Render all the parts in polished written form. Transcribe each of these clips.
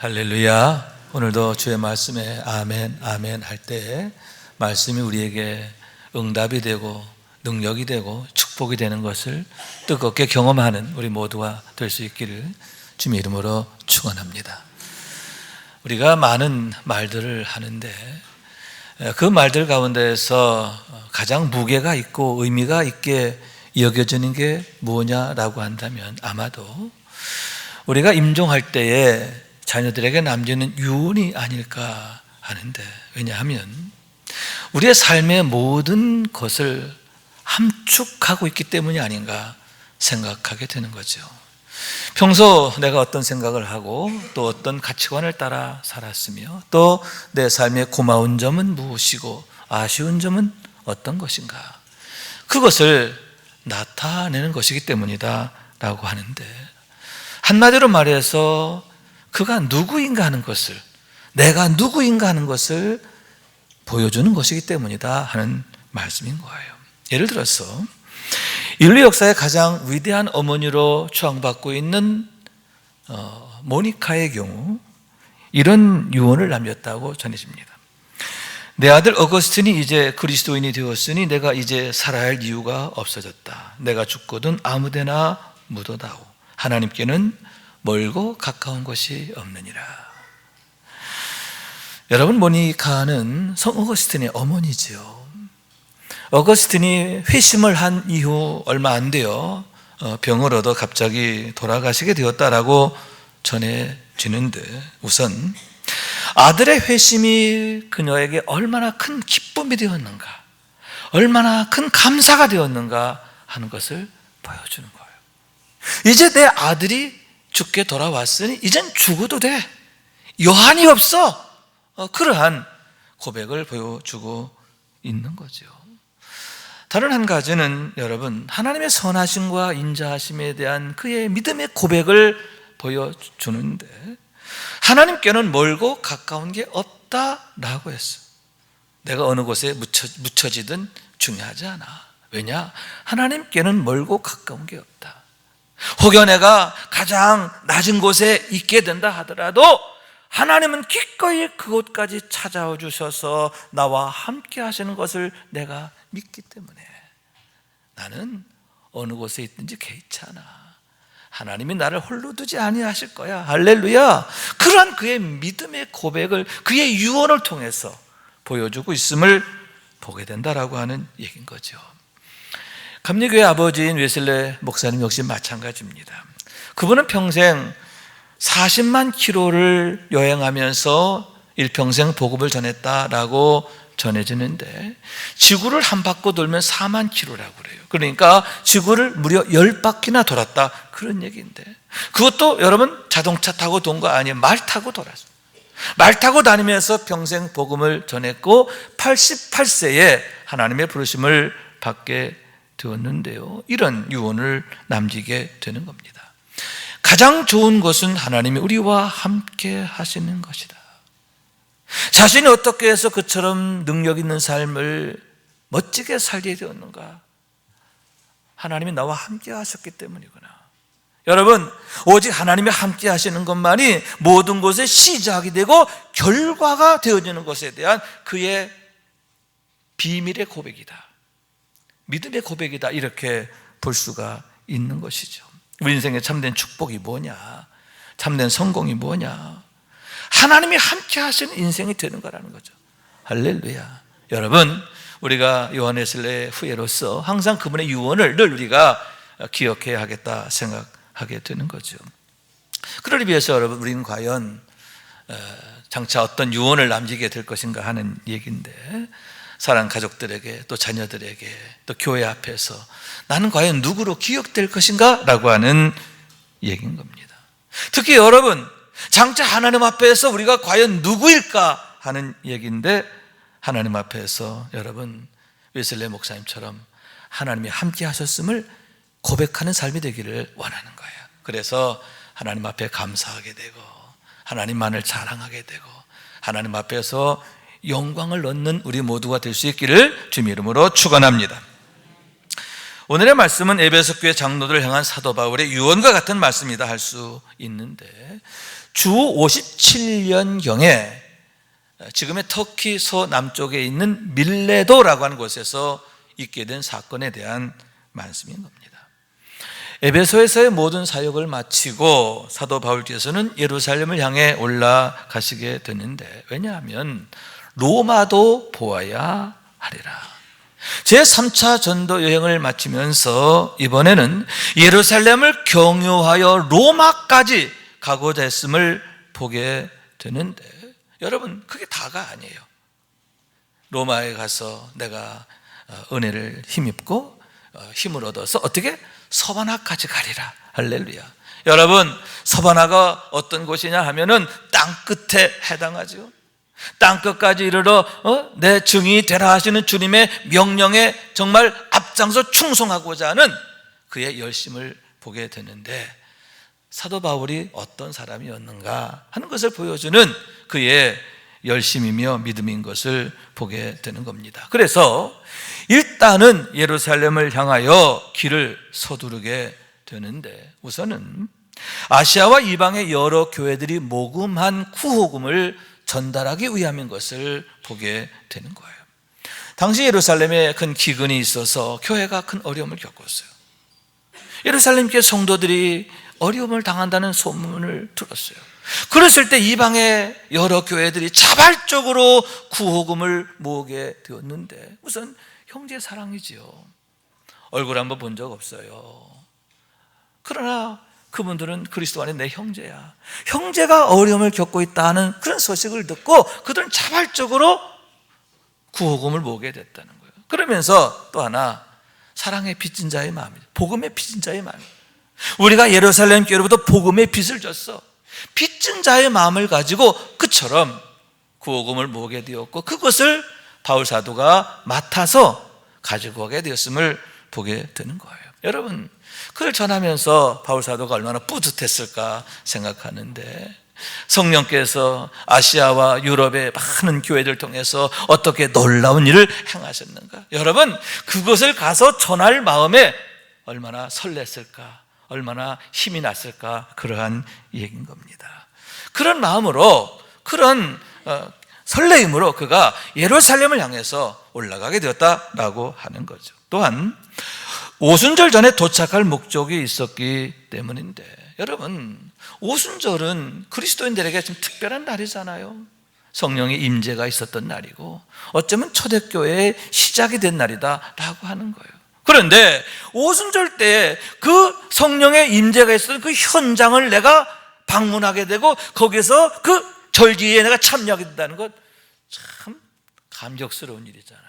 할렐루야. 오늘도 주의 말씀에 아멘 아멘 할 때 말씀이 우리에게 응답이 되고 능력이 되고 축복이 되는 것을 뜨겁게 경험하는 우리 모두가 될 수 있기를 주님의 이름으로 축원합니다. 우리가 많은 말들을 하는데 그 말들 가운데에서 가장 무게가 있고 의미가 있게 여겨지는 게 뭐냐라고 한다면 아마도 우리가 임종할 때에 자녀들에게 남기는 유언이 아닐까 하는데, 왜냐하면 우리의 삶의 모든 것을 함축하고 있기 때문이 아닌가 생각하게 되는 거죠. 평소 내가 어떤 생각을 하고 또 어떤 가치관을 따라 살았으며 또 내 삶의 고마운 점은 무엇이고 아쉬운 점은 어떤 것인가, 그것을 나타내는 것이기 때문이다 라고 하는데, 한마디로 말해서 그가 누구인가 하는 것을, 내가 누구인가 하는 것을 보여주는 것이기 때문이다 하는 말씀인 거예요. 예를 들어서 인류 역사의 가장 위대한 어머니로 추앙받고 있는 모니카의 경우 이런 유언을 남겼다고 전해집니다. 내 아들 어거스틴이 이제 그리스도인이 되었으니 내가 이제 살아야 할 이유가 없어졌다. 내가 죽거든 아무데나 묻어다오. 하나님께는 멀고 가까운 것이 없느니라. 여러분, 모니카는 성 어거스틴의 어머니지요. 어거스틴이 회심을 한 이후 얼마 안 되어 병을 얻어 갑자기 돌아가시게 되었다라고 전해지는데, 우선 아들의 회심이 그녀에게 얼마나 큰 기쁨이 되었는가, 얼마나 큰 감사가 되었는가 하는 것을 보여주는 거예요. 이제 내 아들이 죽게 돌아왔으니 이젠 죽어도 돼, 여한이 없어, 그러한 고백을 보여주고 있는 거죠. 다른 한 가지는 여러분, 하나님의 선하심과 인자하심에 대한 그의 믿음의 고백을 보여주는데, 하나님께는 멀고 가까운 게 없다라고 했어요. 내가 어느 곳에 묻혀지든 중요하지 않아. 왜냐? 하나님께는 멀고 가까운 게 없다. 혹여 내가 가장 낮은 곳에 있게 된다 하더라도 하나님은 기꺼이 그곳까지 찾아와 주셔서 나와 함께 하시는 것을 내가 믿기 때문에 나는 어느 곳에 있든지 개의치 않아. 하나님이 나를 홀로 두지 아니하실 거야. 할렐루야. 그러한 그의 믿음의 고백을, 그의 유언을 통해서 보여주고 있음을 보게 된다라고 하는 얘기인 거죠. 감리교회 아버지인 웨슬레 목사님 역시 마찬가지입니다. 그분은 평생 40만 킬로를 여행하면서 일평생 복음을 전했다라고 전해지는데, 지구를 한 바퀴 돌면 4만 킬로라고 그래요. 그러니까 지구를 무려 10바퀴나 돌았다, 그런 얘기인데, 그것도 여러분 자동차 타고 돈 거 아니에요. 말 타고 돌았어요. 말 타고 다니면서 평생 복음을 전했고 88세에 하나님의 부르심을 받게 되었는데요, 이런 유언을 남기게 되는 겁니다. 가장 좋은 것은 하나님이 우리와 함께 하시는 것이다. 자신이 어떻게 해서 그처럼 능력 있는 삶을 멋지게 살게 되었는가? 하나님이 나와 함께 하셨기 때문이구나. 여러분, 오직 하나님이 함께 하시는 것만이 모든 것의 시작이 되고 결과가 되어지는 것에 대한 그의 비밀의 고백이다, 믿음의 고백이다, 이렇게 볼 수가 있는 것이죠. 우리 인생의 참된 축복이 뭐냐, 참된 성공이 뭐냐, 하나님이 함께 하시는 인생이 되는 거라는 거죠. 할렐루야. 여러분, 우리가 요한 웨슬레의 후예로서 항상 그분의 유언을 늘 우리가 기억해야 하겠다 생각하게 되는 거죠. 그러기 위해서 여러분, 우리는 과연 장차 어떤 유언을 남기게 될 것인가 하는 얘기인데, 사랑 가족들에게 또 자녀들에게 또 교회 앞에서 나는 과연 누구로 기억될 것인가 라고 하는 얘기인 겁니다. 특히 여러분, 장차 하나님 앞에서 우리가 과연 누구일까 하는 얘기인데, 하나님 앞에서 여러분 웨슬레 목사님처럼 하나님이 함께 하셨음을 고백하는 삶이 되기를 원하는 거예요. 그래서 하나님 앞에 감사하게 되고 하나님만을 자랑하게 되고 하나님 앞에서 영광을 얻는 우리 모두가 될 수 있기를 주님의 이름으로 축원합니다. 오늘의 말씀은 에베소 교회 장로들을 향한 사도 바울의 유언과 같은 말씀이다 할 수 있는데, 주 57년경에 지금의 터키 서남쪽에 있는 밀레도라고 하는 곳에서 있게 된 사건에 대한 말씀인 겁니다. 에베소에서의 모든 사역을 마치고 사도 바울께서는 예루살렘을 향해 올라가시게 되는데, 왜냐하면 로마도 보아야 하리라. 제3차 전도 여행을 마치면서 이번에는 예루살렘을 경유하여 로마까지 가고자 했음을 보게 되는데, 여러분, 그게 다가 아니에요. 로마에 가서 내가 은혜를 힘입고 힘을 얻어서 어떻게? 서바나까지 가리라. 할렐루야. 여러분, 서바나가 어떤 곳이냐 하면은 땅 끝에 해당하죠. 땅 끝까지 이르러 내 증인이 되라 하시는 주님의 명령에 정말 앞장서 충성하고자 하는 그의 열심을 보게 되는데, 사도 바울이 어떤 사람이었는가 하는 것을 보여주는 그의 열심이며 믿음인 것을 보게 되는 겁니다. 그래서 일단은 예루살렘을 향하여 길을 서두르게 되는데, 우선은 아시아와 이방의 여러 교회들이 모금한 구호금을 전달하기 위함인 것을 보게 되는 거예요. 당시 예루살렘에 큰 기근이 있어서 교회가 큰 어려움을 겪었어요. 예루살렘 교회 성도들이 어려움을 당한다는 소문을 들었어요. 그랬을 때 이방의 여러 교회들이 자발적으로 구호금을 모으게 되었는데, 우선 형제 사랑이지요. 얼굴 한번 본 적 없어요. 그러나 그분들은 그리스도 안에 내 형제야. 형제가 어려움을 겪고 있다는 그런 소식을 듣고 그들은 자발적으로 구호금을 모으게 됐다는 거예요. 그러면서 또 하나, 사랑의 빚진 자의 마음이죠. 복음의 빚진 자의 마음. 우리가 예루살렘 교회로부터 복음의 빚을 졌어. 빚진 자의 마음을 가지고 그처럼 구호금을 모으게 되었고, 그것을 바울 사도가 맡아서 가지고 가게 되었음을 보게 되는 거예요. 여러분, 그걸 전하면서 바울 사도가 얼마나 뿌듯했을까 생각하는데, 성령께서 아시아와 유럽의 많은 교회들 통해서 어떻게 놀라운 일을 행하셨는가. 여러분, 그것을 가서 전할 마음에 얼마나 설렜을까, 얼마나 힘이 났을까, 그러한 얘기인 겁니다. 그런 마음으로, 그런 설레임으로 그가 예루살렘을 향해서 올라가게 되었다라고 하는 거죠. 또한 오순절 전에 도착할 목적이 있었기 때문인데, 여러분, 오순절은 그리스도인들에게 좀 특별한 날이잖아요. 성령의 임재가 있었던 날이고 어쩌면 초대교회의 시작이 된 날이다라고 하는 거예요. 그런데 오순절 때 그 성령의 임재가 있었던 그 현장을 내가 방문하게 되고 거기서 그 절기에 내가 참여하게 된다는 것, 참 감격스러운 일이잖아요.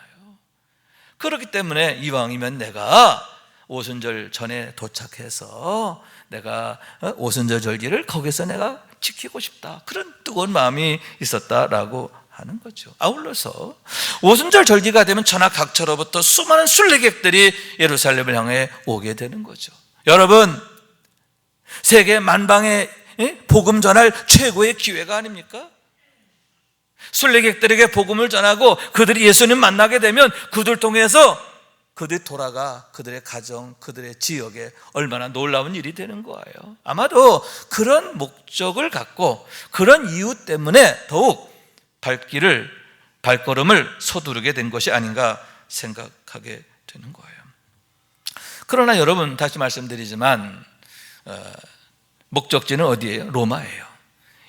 그렇기 때문에 이왕이면 내가 오순절 전에 도착해서 내가 오순절 절기를 거기서 내가 지키고 싶다, 그런 뜨거운 마음이 있었다라고 하는 거죠. 아울러서 오순절 절기가 되면 전하 각처로부터 수많은 순례객들이 예루살렘을 향해 오게 되는 거죠. 여러분, 세계 만방에 복음 전할 최고의 기회가 아닙니까? 순례객들에게 복음을 전하고 그들이 예수님 만나게 되면 그들 통해서 그들이 돌아가 그들의 가정, 그들의 지역에 얼마나 놀라운 일이 되는 거예요. 아마도 그런 목적을 갖고 그런 이유 때문에 더욱 발걸음을 서두르게 된 것이 아닌가 생각하게 되는 거예요. 그러나 여러분, 다시 말씀드리지만 목적지는 어디예요? 로마예요.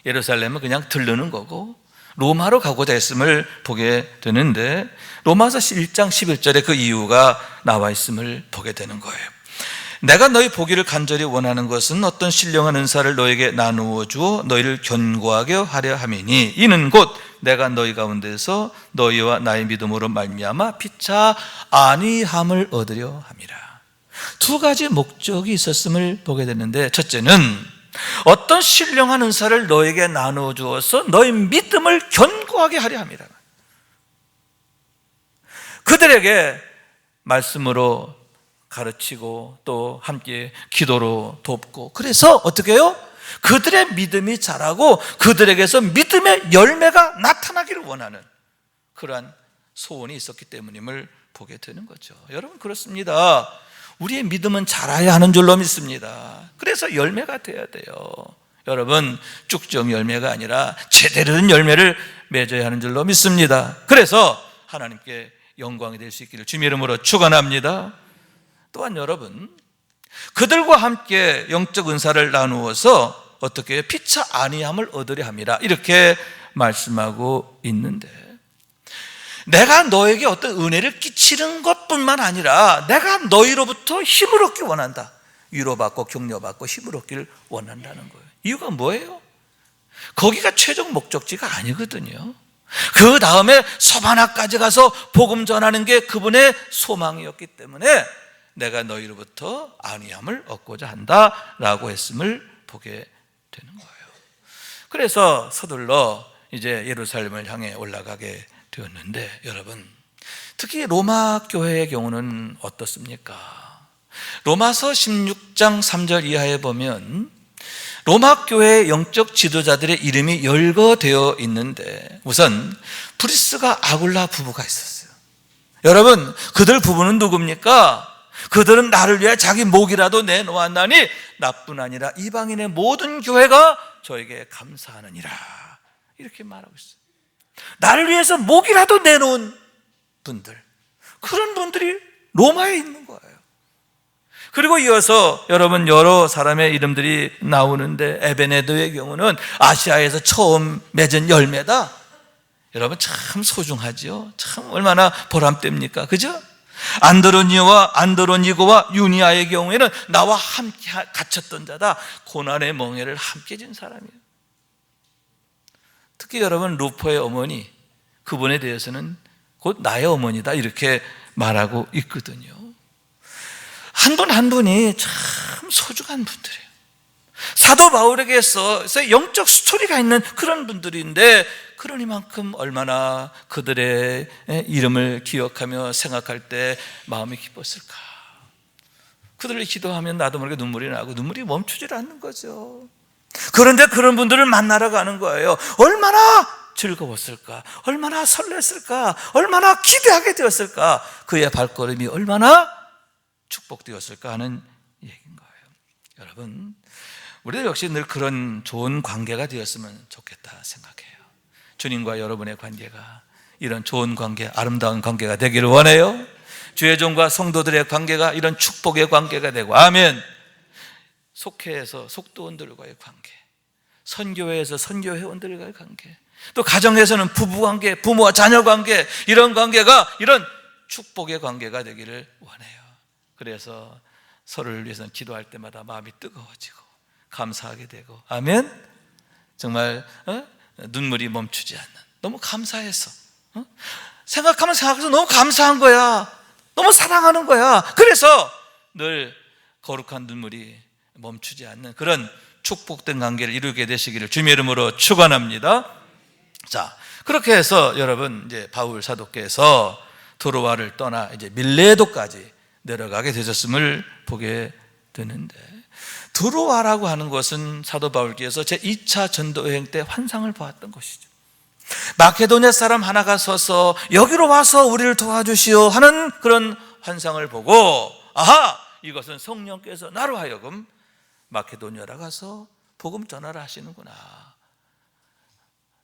예루살렘은 그냥 들르는 거고 로마로 가고자 했음을 보게 되는데, 로마서 1장 11절에 그 이유가 나와 있음을 보게 되는 거예요. 내가 너희 보기를 간절히 원하는 것은 어떤 신령한 은사를 너에게 나누어 주어 너희를 견고하게 하려 함이니, 이는 곧 내가 너희 가운데서 너희와 나의 믿음으로 말미암아 피차 안위함을 얻으려 함이라. 두 가지 목적이 있었음을 보게 되는데, 첫째는 어떤 신령한 은사를 너에게 나누어 주어서 너희 믿음을 견고하게 하려 함이라. 그들에게 말씀으로 가르치고 또 함께 기도로 돕고, 그래서 어떻게 해요? 그들의 믿음이 자라고 그들에게서 믿음의 열매가 나타나기를 원하는 그러한 소원이 있었기 때문임을 보게 되는 거죠. 여러분, 그렇습니다. 우리의 믿음은 자라야 하는 줄로 믿습니다. 그래서 열매가 돼야 돼요. 여러분 쭉정 열매가 아니라 제대로 된 열매를 맺어야 하는 줄로 믿습니다. 그래서 하나님께 영광이 될 수 있기를 주님의 이름으로 축원합니다. 또한 여러분, 그들과 함께 영적 은사를 나누어서 어떻게 해요? 피차 아니함을 얻으려 함이라 이렇게 말씀하고 있는데, 내가 너에게 어떤 은혜를 끼치는 것뿐만 아니라 내가 너희로부터 힘을 얻기 원한다. 위로받고 격려받고 힘을 얻기를 원한다는 거예요. 이유가 뭐예요? 거기가 최종 목적지가 아니거든요. 그 다음에 서바나까지 가서 복음 전하는 게 그분의 소망이었기 때문에 내가 너희로부터 안위함을 얻고자 한다라고 했음을 보게 되는 거예요. 그래서 서둘러 이제 예루살렘을 향해 올라가게 되었는데, 여러분, 특히 로마 교회의 경우는 어떻습니까? 로마서 16장 3절 이하에 보면 로마 교회의 영적 지도자들의 이름이 열거되어 있는데, 우선 브리스가 아굴라 부부가 있었어요. 여러분, 그들 부부는 누굽니까? 그들은 나를 위해 자기 목이라도 내놓았나니 나뿐 아니라 이방인의 모든 교회가 저에게 감사하느니라, 이렇게 말하고 있어요. 나를 위해서 목이라도 내놓은 분들, 그런 분들이 로마에 있는 거예요. 그리고 이어서 여러분 여러 사람의 이름들이 나오는데, 에베네도의 경우는 아시아에서 처음 맺은 열매다. 여러분 참 소중하죠. 참 얼마나 보람됩니까? 그죠? 안드로니고와 유니아의 경우에는 나와 함께 갇혔던 자다. 고난의 멍에를 함께 진 사람이에요. 특히 여러분 루포의 어머니, 그분에 대해서는 곧 나의 어머니다 이렇게 말하고 있거든요. 한 분 한 분이 참 소중한 분들이에요. 사도 바울에게서 영적 스토리가 있는 그런 분들인데, 그러니만큼 얼마나 그들의 이름을 기억하며 생각할 때 마음이 기뻤을까. 그들을 기도하면 나도 모르게 눈물이 나고 눈물이 멈추질 않는 거죠. 그런데 그런 분들을 만나러 가는 거예요. 얼마나 즐거웠을까, 얼마나 설렜을까, 얼마나 기대하게 되었을까, 그의 발걸음이 얼마나 축복되었을까 하는 얘기인 거예요. 여러분, 우리도 역시 늘 그런 좋은 관계가 되었으면 좋겠다 생각해요. 주님과 여러분의 관계가 이런 좋은 관계, 아름다운 관계가 되기를 원해요. 주의 종과 성도들의 관계가 이런 축복의 관계가 되고, 아멘. 속회에서 속도원들과의 관계, 선교회에서 선교회원들과의 관계, 또 가정에서는 부부관계, 부모와 자녀관계, 이런 관계가 이런 축복의 관계가 되기를 원해요. 그래서 서로를 위해서는 기도할 때마다 마음이 뜨거워지고 감사하게 되고, 아멘. 정말 눈물이 멈추지 않는, 너무 감사해서 생각하면 생각해서 너무 감사한 거야, 너무 사랑하는 거야. 그래서 늘 거룩한 눈물이 멈추지 않는 그런 축복된 관계를 이루게 되시기를 주님의 이름으로 축원합니다. 자, 그렇게 해서 여러분 이제 바울 사도께서 드로아를 떠나 이제 밀레도까지 내려가게 되셨음을 보게 되는데, 드로아라고 하는 것은 사도 바울께서 제2차 전도 여행 때 환상을 보았던 것이죠. 마케도냐 사람 하나가 서서 여기로 와서 우리를 도와주시오 하는 그런 환상을 보고, 아하, 이것은 성령께서 나로 하여금 마케도냐로 가서 복음 전하라 하시는구나.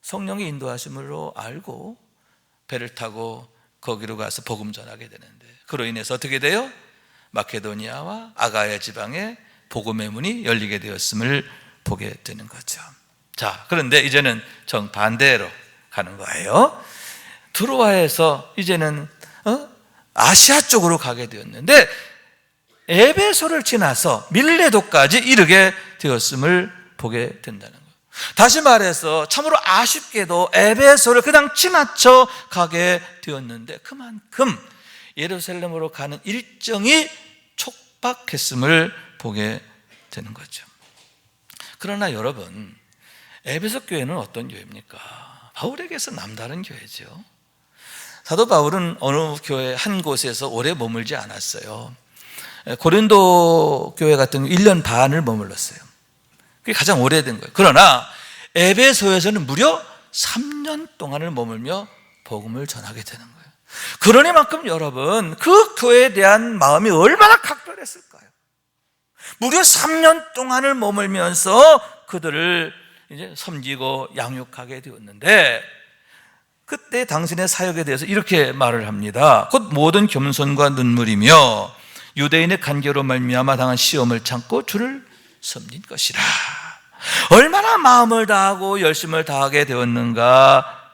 성령의 인도하심으로 알고 배를 타고 거기로 가서 복음 전하게 되는데, 그로 인해서 어떻게 돼요? 마케도니아와 아가야 지방에 복음의 문이 열리게 되었음을 보게 되는 거죠. 자, 그런데 이제는 정반대로 가는 거예요. 드로아에서 이제는 아시아 쪽으로 가게 되었는데, 에베소를 지나서 밀레도까지 이르게 되었음을 보게 된다는 거예요. 다시 말해서 참으로 아쉽게도 에베소를 그냥 지나쳐 가게 되었는데, 그만큼 예루살렘으로 가는 일정이 촉박했음을 보게 되는 거죠. 그러나 여러분, 에베소 교회는 어떤 교회입니까? 바울에게서 남다른 교회죠. 사도 바울은 어느 교회 한 곳에서 오래 머물지 않았어요. 고린도 교회 같은 경우 1년 반을 머물렀어요. 그게 가장 오래된 거예요. 그러나 에베소에서는 무려 3년 동안을 머물며 복음을 전하게 되는 거예요. 그러니만큼 여러분, 그 교회에 대한 마음이 얼마나 각별했을까요? 무려 3년 동안을 머물면서 그들을 이제 섬기고 양육하게 되었는데, 그때 당신의 사역에 대해서 이렇게 말을 합니다. 곧 모든 겸손과 눈물이며 유대인의 간계로 말미암아 당한 시험을 참고 주를 섬긴 것이라. 얼마나 마음을 다하고 열심을 다하게 되었는가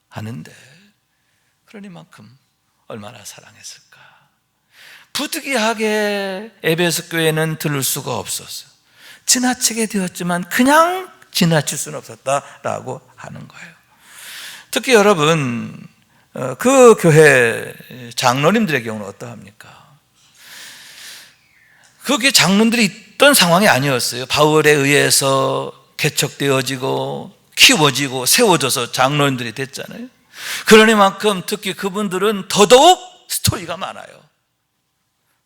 하는데, 그러니만큼 얼마나 사랑했을까. 부득이하게 에베소 교회는 들을 수가 없었어요. 지나치게 되었지만 그냥 지나칠 수는 없었다라고 하는 거예요. 특히 여러분, 그 교회 장로님들의 경우는 어떠합니까? 그게 장로들이 있던 상황이 아니었어요. 바울에 의해서 개척되어지고 키워지고 세워져서 장로님들이 됐잖아요. 그러니만큼 특히 그분들은 더더욱 스토리가 많아요.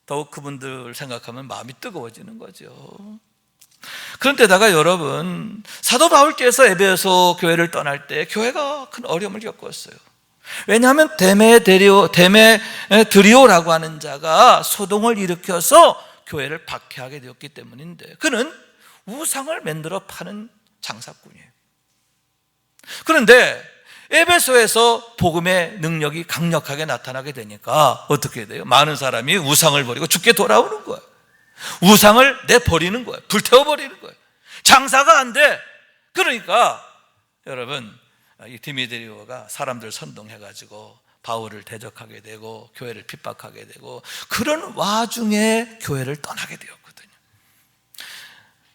더욱 그분들 생각하면 마음이 뜨거워지는 거죠. 그런데다가 여러분, 사도 바울께서 에베소 교회를 떠날 때 교회가 큰 어려움을 겪었어요. 왜냐하면 데메드리오라고 하는 자가 소동을 일으켜서 교회를 박해하게 되었기 때문인데, 그는 우상을 만들어 파는 장사꾼이에요. 그런데 에베소에서 복음의 능력이 강력하게 나타나게 되니까 어떻게 돼요? 많은 사람이 우상을 버리고 주께 돌아오는 거예요. 우상을 내버리는 거예요. 불태워버리는 거예요. 장사가 안 돼. 그러니까 여러분, 이 디미드리오가 사람들 선동해가지고 바울을 대적하게 되고 교회를 핍박하게 되고, 그런 와중에 교회를 떠나게 되었거든요.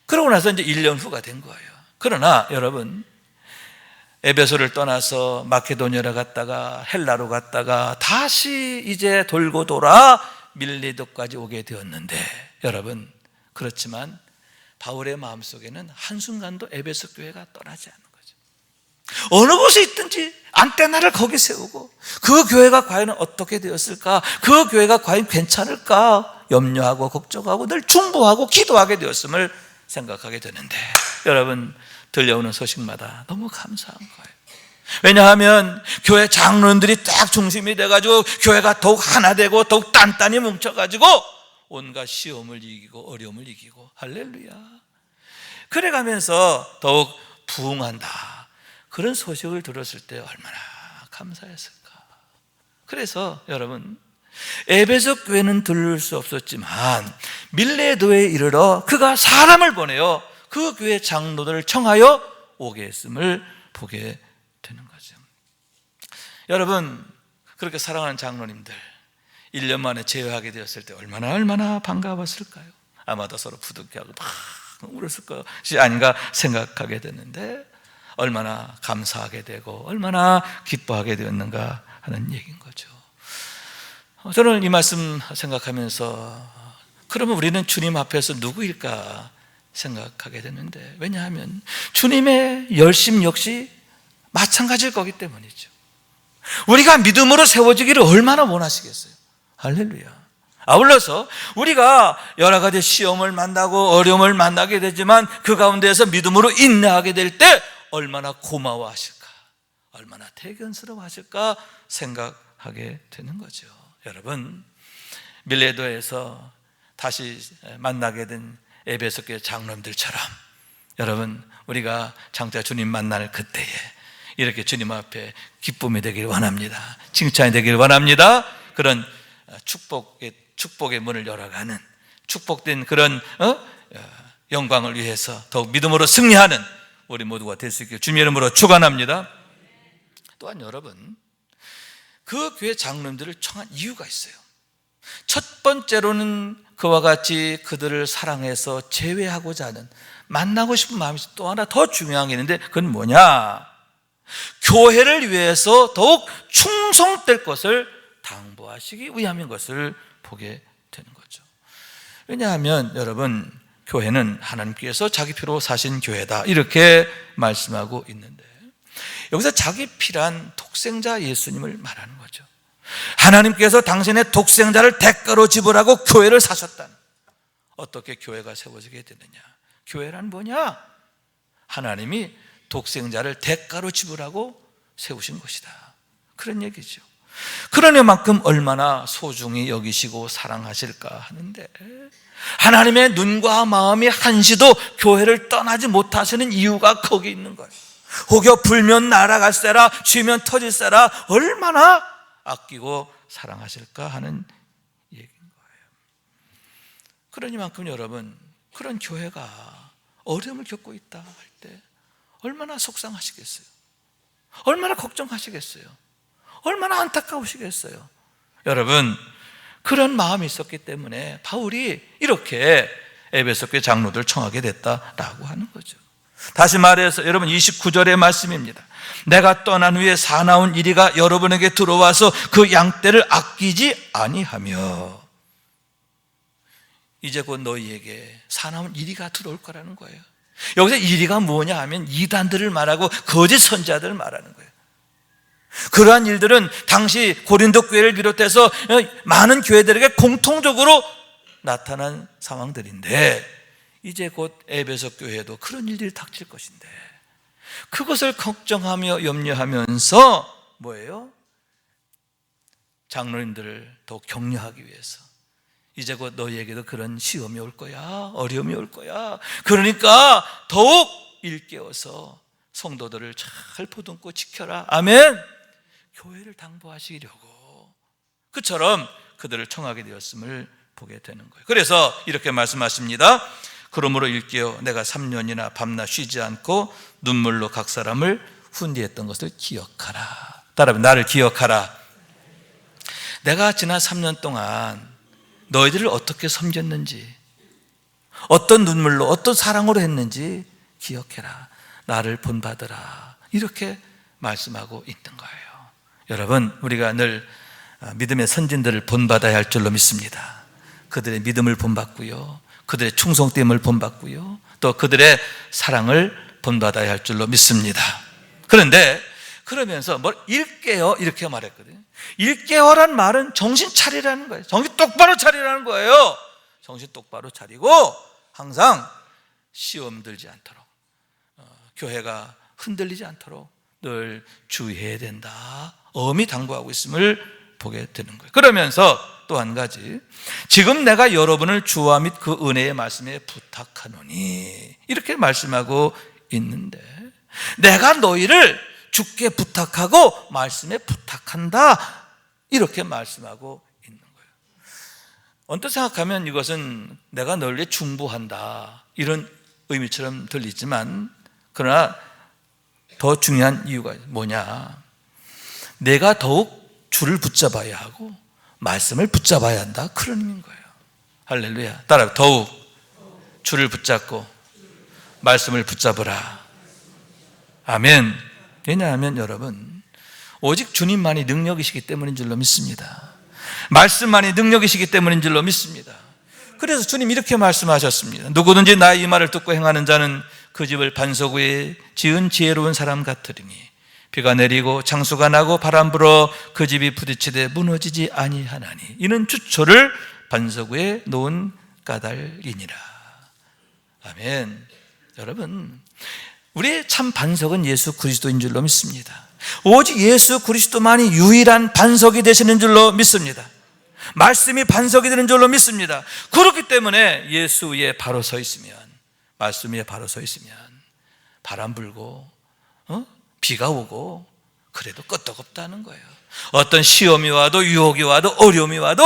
그러고 나서 이제 1년 후가 된 거예요. 그러나 여러분, 에베소를 떠나서 마케도니아로 갔다가 헬라로 갔다가 다시 이제 돌고 돌아 밀레도까지 오게 되었는데, 여러분, 그렇지만 바울의 마음속에는 한순간도 에베소 교회가 떠나지 않는 거죠. 어느 곳에 있든지 안테나를 거기 세우고, 그 교회가 과연 어떻게 되었을까, 그 교회가 과연 괜찮을까 염려하고 걱정하고 늘 중보하고 기도하게 되었음을 생각하게 되는데, 여러분, 들려오는 소식마다 너무 감사한 거예요. 왜냐하면 교회 장로들이 딱 중심이 돼가지고 교회가 더욱 하나 되고 더욱 단단히 뭉쳐가지고 온갖 시험을 이기고 어려움을 이기고, 할렐루야. 그래가면서 더욱 부흥한다, 그런 소식을 들었을 때 얼마나 감사했을까. 그래서 여러분, 에베소 교회는 들을 수 없었지만 밀레도에 이르러 그가 사람을 보내어 그 교회 장로들을 청하여 오게 했음을 보게 되는 거죠. 여러분, 그렇게 사랑하는 장로님들 1년 만에 제외하게 되었을 때 얼마나 반가웠을까요? 아마도 서로 부득이하고 막 울었을 것이 아닌가 생각하게 됐는데, 얼마나 감사하게 되고 얼마나 기뻐하게 되었는가 하는 얘기인 거죠. 저는 이 말씀 생각하면서, 그러면 우리는 주님 앞에서 누구일까 생각하게 되는데, 왜냐하면 주님의 열심 역시 마찬가지일 거기 때문이죠. 우리가 믿음으로 세워지기를 얼마나 원하시겠어요. 할렐루야. 아울러서 우리가 여러 가지 시험을 만나고 어려움을 만나게 되지만 그 가운데에서 믿음으로 인내하게 될 때 얼마나 고마워하실까, 얼마나 대견스러워하실까 생각하게 되는 거죠. 여러분, 밀레도에서 다시 만나게 된 에베소 교회 장로님들처럼, 여러분, 우리가 장차 주님 만날 그때에 이렇게 주님 앞에 기쁨이 되기를 원합니다. 칭찬이 되기를 원합니다. 그런 축복의 문을 열어가는, 축복된 그런 영광을 위해서 더욱 믿음으로 승리하는 우리 모두가 될 수 있기를 주님의 이름으로 축원합니다. 또한 여러분, 그 교회 장로님들을 청한 이유가 있어요. 첫 번째로는 그와 같이 그들을 사랑해서 제외하고자 하는, 만나고 싶은 마음이 또 하나 더 중요한 게 있는데, 그건 뭐냐? 교회를 위해서 더욱 충성될 것을 당부하시기 위함인 것을 보게 되는 거죠. 왜냐하면 여러분, 교회는 하나님께서 자기 피로 사신 교회다, 이렇게 말씀하고 있는데, 여기서 자기 피란 독생자 예수님을 말하는 거죠. 하나님께서 당신의 독생자를 대가로 지불하고 교회를 사셨다는, 어떻게 교회가 세워지게 되느냐? 교회란 뭐냐? 하나님이 독생자를 대가로 지불하고 세우신 것이다, 그런 얘기죠. 그러니만큼 얼마나 소중히 여기시고 사랑하실까 하는데, 하나님의 눈과 마음이 한시도 교회를 떠나지 못하시는 이유가 거기 있는 거예요. 혹여 불면 날아갈세라 쥐면 터질세라 얼마나 아끼고 사랑하실까 하는 얘기인 거예요. 그러니만큼 여러분, 그런 교회가 어려움을 겪고 있다 할 때 얼마나 속상하시겠어요? 얼마나 걱정하시겠어요? 얼마나 안타까우시겠어요? 여러분, 그런 마음이 있었기 때문에 바울이 이렇게 에베소 교회 장로들 청하게 됐다라고 하는 거죠. 다시 말해서 여러분, 29절의 말씀입니다. 내가 떠난 후에 사나운 이리가 여러분에게 들어와서 그 양떼를 아끼지 아니하며, 이제 곧 너희에게 사나운 이리가 들어올 거라는 거예요. 여기서 이리가 뭐냐 하면 이단들을 말하고 거짓 선지자들을 말하는 거예요. 그러한 일들은 당시 고린도 교회를 비롯해서 많은 교회들에게 공통적으로 나타난 상황들인데, 이제 곧 에베소 교회에도 그런 일들이 닥칠 것인데, 그것을 걱정하며 염려하면서 뭐예요? 장로님들을 더욱 격려하기 위해서, 이제 곧 너희에게도 그런 시험이 올 거야, 어려움이 올 거야, 그러니까 더욱 일깨워서 성도들을 잘 보듬고 지켜라, 아멘. 교회를 당부하시려고 그처럼 그들을 청하게 되었음을 보게 되는 거예요. 그래서 이렇게 말씀하십니다. 그러므로 일깨어 내가 3년이나 밤낮 쉬지 않고 눈물로 각 사람을 훈계했던 것을 기억하라. 따라해, 나를 기억하라. 내가 지난 3년 동안 너희들을 어떻게 섬겼는지, 어떤 눈물로, 어떤 사랑으로 했는지 기억해라. 나를 본받으라. 이렇게 말씀하고 있는 거예요. 여러분, 우리가 늘 믿음의 선진들을 본받아야 할 줄로 믿습니다. 그들의 믿음을 본받고요, 그들의 충성됨을 본받고요, 또 그들의 사랑을 본받아야 할 줄로 믿습니다. 그런데 그러면서 뭘 일깨어 이렇게 말했거든요. 일깨어란 말은 정신 차리라는 거예요. 정신 똑바로 차리라는 거예요. 정신 똑바로 차리고 항상 시험 들지 않도록, 교회가 흔들리지 않도록 늘 주의해야 된다, 엄히 당부하고 있음을 보게 되는 거예요. 그러면서 또 한 가지, 지금 내가 여러분을 주와 및 그 은혜의 말씀에 부탁하노니, 이렇게 말씀하고 있는데, 내가 너희를 주께 부탁하고 말씀에 부탁한다, 이렇게 말씀하고 있는 거예요. 언뜻 생각하면 이것은 내가 너희를 중보한다, 이런 의미처럼 들리지만, 그러나 더 중요한 이유가 뭐냐, 내가 더욱 주를 붙잡아야 하고 말씀을 붙잡아야 한다, 그런 의미인 거예요. 할렐루야. 따라, 더욱 주를 붙잡고 말씀을 붙잡으라. 아멘. 왜냐하면 여러분, 오직 주님만이 능력이시기 때문인 줄로 믿습니다. 말씀만이 능력이시기 때문인 줄로 믿습니다. 그래서 주님 이렇게 말씀하셨습니다. 누구든지 나의 이 말을 듣고 행하는 자는 그 집을 반석 위에 지은 지혜로운 사람 같으리니, 비가 내리고 장수가 나고 바람 불어 그 집이 부딪히되 무너지지 아니하나니, 이는 주초를 반석 위에 놓은 까닭이니라. 아멘. 여러분, 우리의 참 반석은 예수 그리스도인 줄로 믿습니다. 오직 예수 그리스도만이 유일한 반석이 되시는 줄로 믿습니다. 말씀이 반석이 되는 줄로 믿습니다. 그렇기 때문에 예수 위에 바로 서 있으면, 말씀 위에 바로 서 있으면 바람 불고 비가 오고 그래도 끄떡없다는 거예요. 어떤 시험이 와도 유혹이 와도 어려움이 와도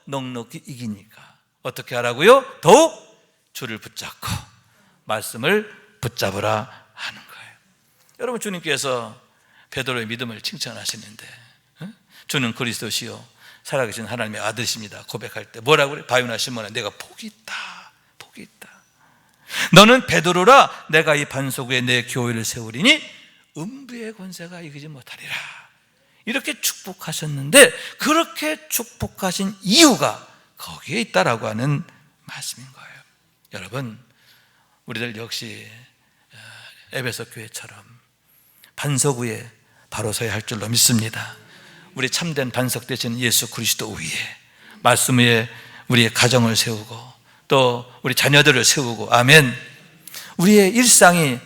넉넉히 이기니까 어떻게 하라고요? 더욱 주를 붙잡고 말씀을 붙잡으라 하는 거예요. 여러분, 주님께서 베드로의 믿음을 칭찬하시는데, 주는 그리스도시요 살아계신 하나님의 아들이십니다 고백할 때 뭐라고 그래? 바요나 시몬아, 내가 복이 있다, 복이 있다. 너는 베드로라, 내가 이 반석 위에 내 교회를 세우리니 음부의 권세가 이기지 못하리라. 이렇게 축복하셨는데, 그렇게 축복하신 이유가 거기에 있다라고 하는 말씀인 거예요. 여러분, 우리들 역시 에베소 교회처럼 반석 위에 바로 서야 할 줄로 믿습니다. 우리 참된 반석 되시는 예수 그리스도 위에, 말씀 위에 우리의 가정을 세우고 또 우리 자녀들을 세우고, 아멘. 우리의 일상이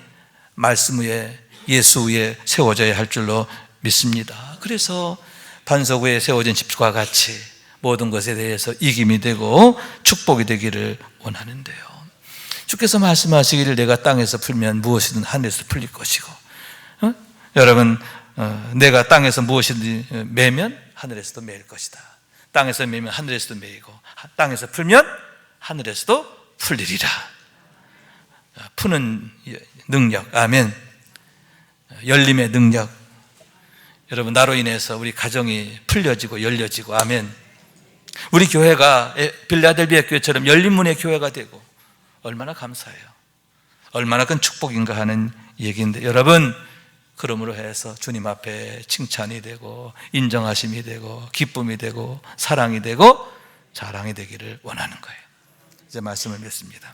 말씀 위에, 예수 위에 세워져야 할 줄로 믿습니다. 그래서 반석 위에 세워진 집과 같이 모든 것에 대해서 이김이 되고 축복이 되기를 원하는데요. 주께서 말씀하시기를 내가 땅에서 풀면 무엇이든 하늘에서 풀릴 것이고, 여러분, 내가 땅에서 무엇이든 매면 하늘에서도 매일 것이다. 땅에서 매면 하늘에서도 매이고, 땅에서 풀면 하늘에서도 풀리리라. 푸는 능력, 아멘. 열림의 능력. 여러분, 나로 인해서 우리 가정이 풀려지고 열려지고, 아멘. 우리 교회가 빌라델비아 교회처럼 열린문의 교회가 되고 얼마나 감사해요. 얼마나 큰 축복인가 하는 얘기인데, 여러분, 그러므로 해서 주님 앞에 칭찬이 되고 인정하심이 되고 기쁨이 되고 사랑이 되고 자랑이 되기를 원하는 거예요. 이제 말씀을 맺습니다.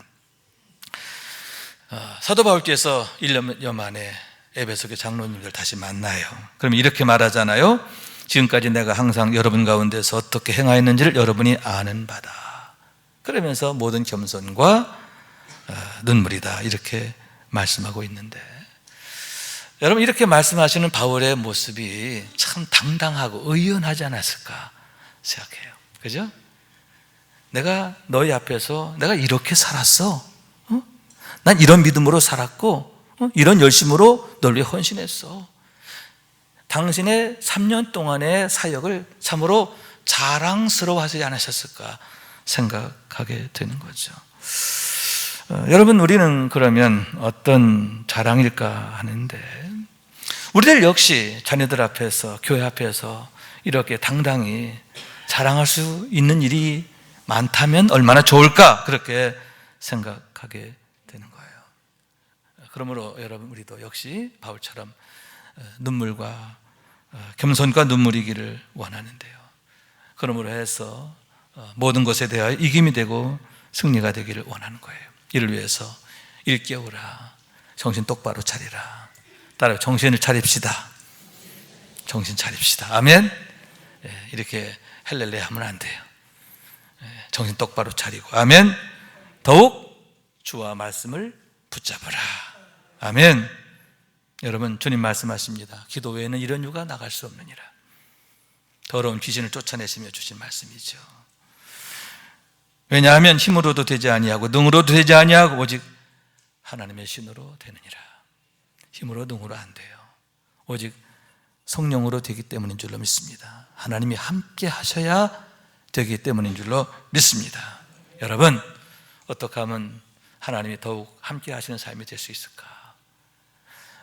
사도 바울께서 1년 만에 에베소 교회 장로님들 다시 만나요. 그러면 이렇게 말하잖아요. 지금까지 내가 항상 여러분 가운데서 어떻게 행하였는지를 여러분이 아는 바다. 그러면서 모든 겸손과 눈물이다, 이렇게 말씀하고 있는데, 여러분, 이렇게 말씀하시는 바울의 모습이 참 당당하고 의연하지 않았을까 생각해요. 그죠? 내가 너희 앞에서 내가 이렇게 살았어. 난 이런 믿음으로 살았고, 이런 열심으로 널 위해 헌신했어. 당신의 3년 동안의 사역을 참으로 자랑스러워하지 않으셨을까 생각하게 되는 거죠. 여러분, 우리는 그러면 어떤 자랑일까 하는데, 우리들 역시 자녀들 앞에서, 교회 앞에서 이렇게 당당히 자랑할 수 있는 일이 많다면 얼마나 좋을까, 그렇게 생각하게 되는 거예요. 그러므로 여러분, 우리도 역시 바울처럼 눈물과 겸손과 눈물이기를 원하는데요. 그러므로 해서 모든 것에 대하여 이김이 되고 승리가 되기를 원하는 거예요. 이를 위해서 일깨우라, 정신 똑바로 차리라. 따라 정신을 차립시다. 정신 차립시다. 아멘. 이렇게 헬렐레 하면 안 돼요. 정신 똑바로 차리고, 아멘. 더욱 주와 말씀을 붙잡으라. 아멘. 여러분, 주님 말씀하십니다. 기도 외에는 이런 유가 나갈 수 없느니라. 더러운 귀신을 쫓아내시며 주신 말씀이죠. 왜냐하면 힘으로도 되지 아니하고 능으로도 되지 아니하고 오직 하나님의 신으로 되느니라. 힘으로 능으로 안 돼요. 오직 성령으로 되기 때문인 줄로 믿습니다. 하나님이 함께 하셔야 되기 때문인 줄로 믿습니다. 여러분, 어떻게 하면 하나님이 더욱 함께 하시는 삶이 될 수 있을까?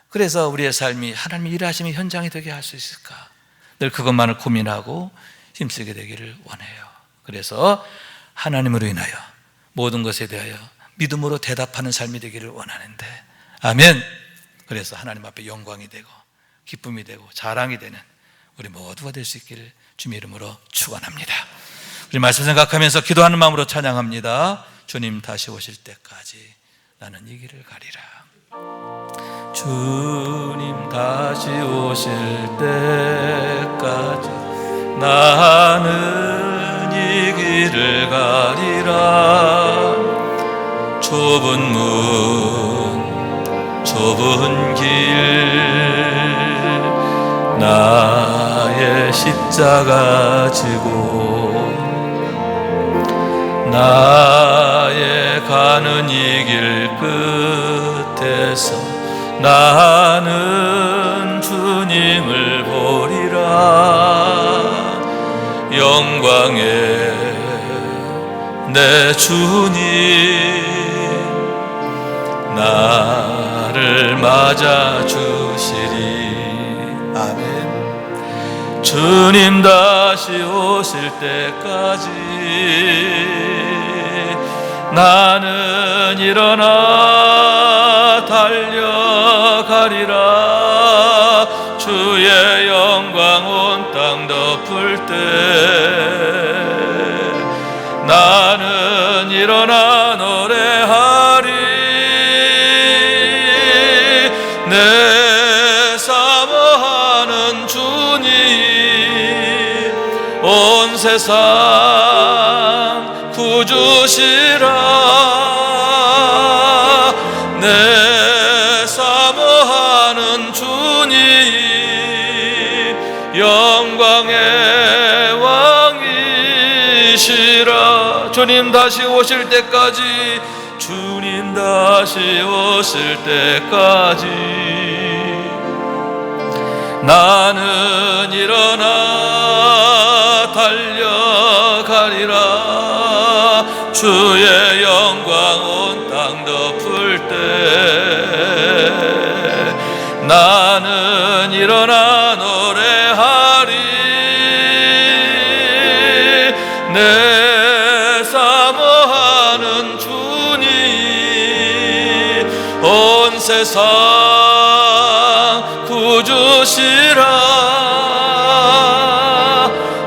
그래서 우리의 삶이 하나님의 일하심의 현장이 되게 할 수 있을까? 늘 그것만을 고민하고 힘쓰게 되기를 원해요. 그래서 하나님으로 인하여 모든 것에 대하여 믿음으로 대답하는 삶이 되기를 원하는데, 아멘. 그래서 하나님 앞에 영광이 되고 기쁨이 되고 자랑이 되는 우리 모두가 될 수 있기를 주님의 이름으로 축원합니다. 우리 말씀 생각하면서 기도하는 마음으로 찬양합니다. 주님 다시 오실 때까지 나는 이 길을 가리라. 주님 다시 오실 때까지 나는 이 길을 가리라. 좁은 문 좁은 길 나의 십자가 지고 나의 가는 이 길 끝에서 나는 주님을 보리라. 영광의 내 주님 나를 맞아 주시리. 아멘. 주님 다시 오실 때까지 나는 일어나 달려가리라. 주의 영광 온 땅 덮을 때 나는 일어나 노래하리. 내 사모하는 주님 온 세상 구주시라. 내 사모하는 주님 영광의 주님 다시 오실 때까지, 주님 다시 오실 때까지 나는 일어나 달려가리라. 주의 영광 온 땅 덮을 때 나는 일어나 노래하리. 내 사모하는 주님 온 세상 구주시라.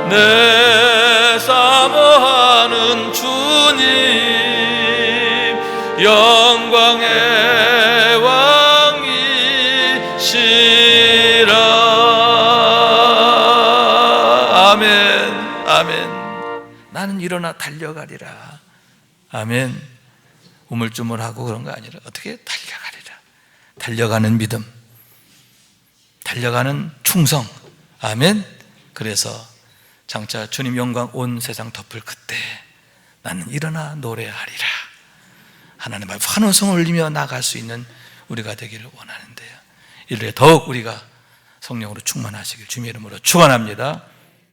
내 사모하는 주님 영광의 왕이시라. 아멘, 아멘. 나는 일어나 달려가리라. 아멘. 우물쭈물하고 그런 거 아니라 어떻게 달려가리라. 달려가는 믿음, 달려가는 충성. 아멘. 그래서 장차 주님 영광 온 세상 덮을 그때 나는 일어나 노래하리라. 하나님 앞에 환호성을 올리며 나갈 수 있는 우리가 되기를 원하는데요, 이를 더욱 우리가 성령으로 충만하시길 주님의 이름으로 축원합니다.